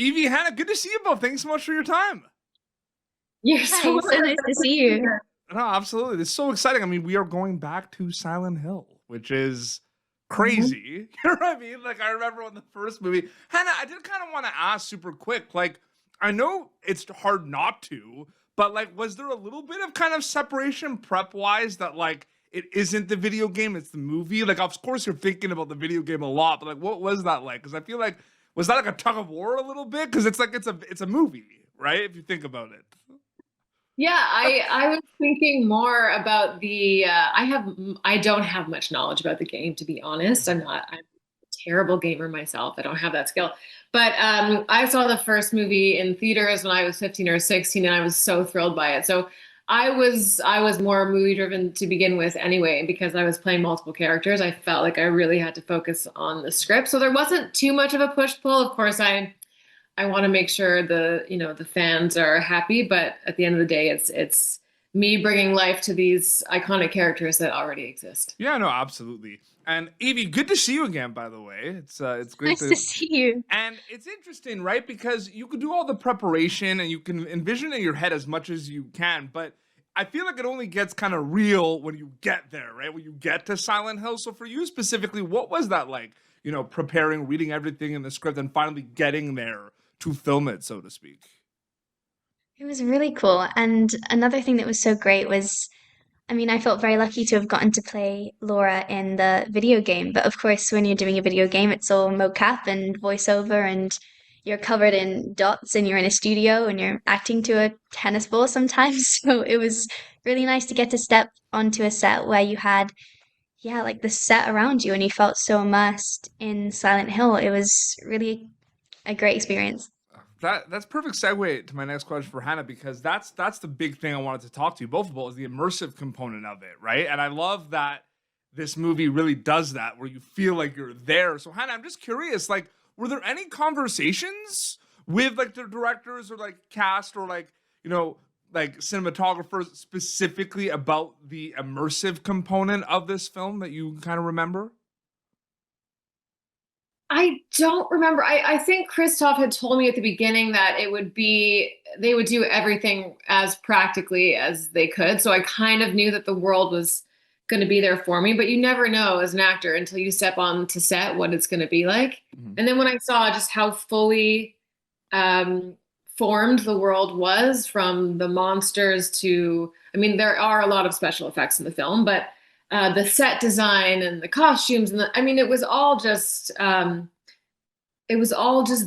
Evie, Hannah, good to see you both. Thanks so much for your time. You're Hi, so so nice to see you. No, absolutely. It's so exciting. I mean, we are going back to Silent Hill, which is Mhm. crazy. You know what I mean? Like, I remember when the first movie, Hannah, I did kind of want to ask super quick. Like, I know it's hard not to, but like, was there a little bit of kind of separation prep wise that like it isn't the video game, it's the movie? Like, of course, you're thinking about the video game a lot, but like, what was that like? Because I feel like was that like a tug of war a little bit? Because it's like it's a movie, right? If you think about it. Yeah, I was thinking more about the I don't have much knowledge about the game, to be honest. I'm a terrible gamer myself. I don't have that skill. But I saw the first movie in theaters when I was 15 or 16 and I was so thrilled by it. So I was more movie driven to begin with anyway, because I was playing multiple characters. I felt like I really had to focus on the script. So there wasn't too much of a push pull. Of course, I want to make sure the fans are happy, but at the end of the day, it's me bringing life to these iconic characters that already exist. Yeah, no, absolutely. And Evie, good to see you again. By the way, it's great Nice to. to see you. And it's interesting, right? Because you can do all the preparation and you can envision in your head as much as you can, but I feel like it only gets kind of real when you get there, right? When you get to Silent Hill. So for you specifically, what was that like? You know, preparing, reading everything in the script, and finally getting there to film it, so to speak. It was really cool. And another thing that was so great was, I mean, I felt very lucky to have gotten to play Laura in the video game. But of course, when you're doing a video game, it's all mocap and voiceover, and you're covered in dots, and you're in a studio, and you're acting to a tennis ball sometimes. So it was really nice to get to step onto a set where you had, yeah, like the set around you, and you felt so immersed in Silent Hill. It was really a great experience. That's perfect segue to my next question for Hannah, because that's the big thing I wanted to talk to you both about, is the immersive component of it, right? And I love that this movie really does that, where you feel like you're there. So Hannah, I'm just curious, like, were there any conversations with like the directors or like cast or like, you know, like cinematographers specifically about the immersive component of this film that you kind of remember? I don't remember. I think Christophe had told me at the beginning that they would do everything as practically as they could. So I kind of knew that the world was going to be there for me, but you never know as an actor until you step on to set what it's going to be like. Mhm. And then when I saw just how fully um, formed the world was, from the monsters to, I mean, there are a lot of special effects in the film, but the set design and the costumes I mean, it was all just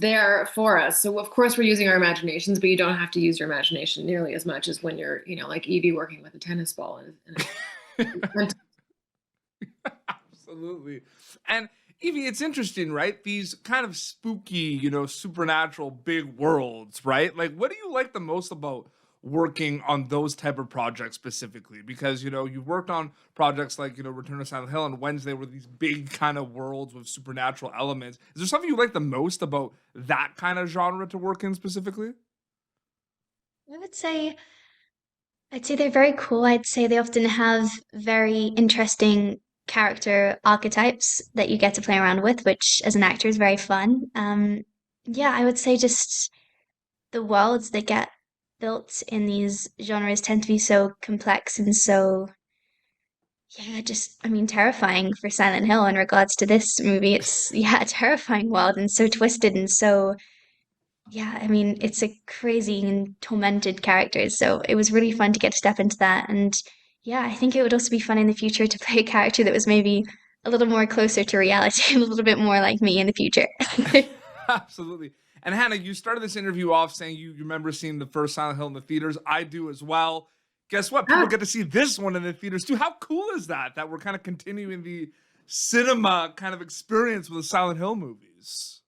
there for us. So of course we're using our imaginations, but you don't have to use your imagination nearly as much as when you're, like Evie working with a tennis ball and Absolutely. And Evie, it's interesting, right? These kind of spooky, supernatural big worlds, right? Like, what do you like the most about working on those type of projects specifically? Because, you've worked on projects like, Return to Silent Hill and Wednesday, were these big kind of worlds with supernatural elements. Is there something you like the most about that kind of genre to work in specifically? I would say I'd say they're very cool. I'd say they often have very interesting character archetypes that you get to play around with, which as an actor is very fun. Yeah, I would say just the worlds that get built in these genres tend to be so complex and so, yeah, just, I mean, terrifying for Silent Hill in regards to this movie. It's, yeah, a terrifying world and so twisted and so, yeah, I mean, it's a crazy and tormented character. So it was really fun to get to step into that. And yeah, I think it would also be fun in the future to play a character that was maybe a little more closer to reality and a little bit more like me in the future. Absolutely. And Hannah, you started this interview off saying you remember seeing the first Silent Hill in the theaters. I do as well. Guess what? People get to see this one in the theaters too. How cool is that? That we're kind of continuing the cinema kind of experience with the Silent Hill movies.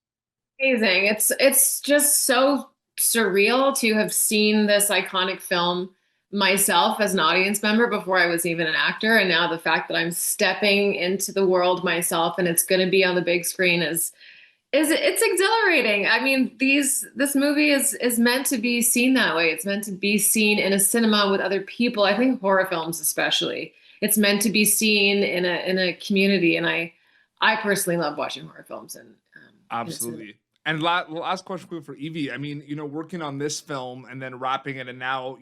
amazing. It's just so surreal to have seen this iconic film myself as an audience member before I was even an actor, and now the fact that I'm stepping into the world myself and it's going to be on the big screen is it's exhilarating. I mean, this movie is meant to be seen that way. It's meant to be seen in a cinema with other people. I think horror films especially. It's meant to be seen in a community, and I personally love watching horror films and in a cinema. Absolutely. And last question for Evie. I mean, working on this film and then wrapping it, and now,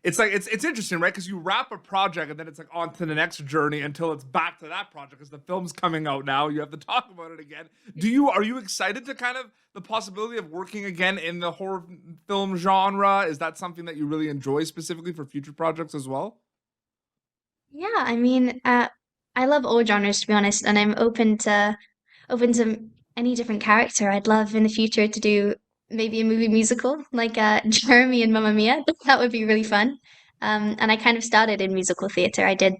it's like it's interesting, right? Because you wrap a project and then it's like on to the next journey until it's back to that project because the film's coming out now. You have to talk about it again. Are you excited to kind of the possibility of working again in the horror film genre? Is that something that you really enjoy specifically for future projects as well? Yeah, I mean, I love all genres to be honest, and I'm open to any different character. I'd love in the future to do maybe a movie musical like Jeremy and Mamma Mia. That would be really fun. And I kind of started in musical theatre. I did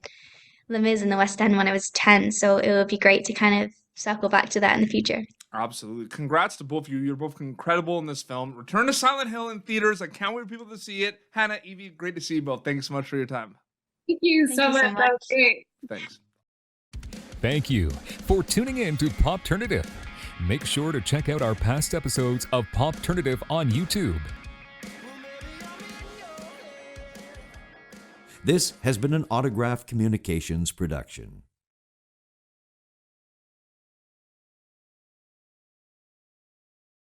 Les Mis in the West End when I was 10, so it would be great to kind of circle back to that in the future. Absolutely. Congrats to both of you. You're both incredible in this film. Return to Silent Hill in theaters. I can't wait for people to see it. Hannah, Evie, great to see you both. Thanks so much for your time. Thank you Thank so you so much. That was much. great. Thanks. Thank you for tuning in to Popternative. Make sure to check out our past episodes of Popternative on YouTube. This has been an Autograph Communications production.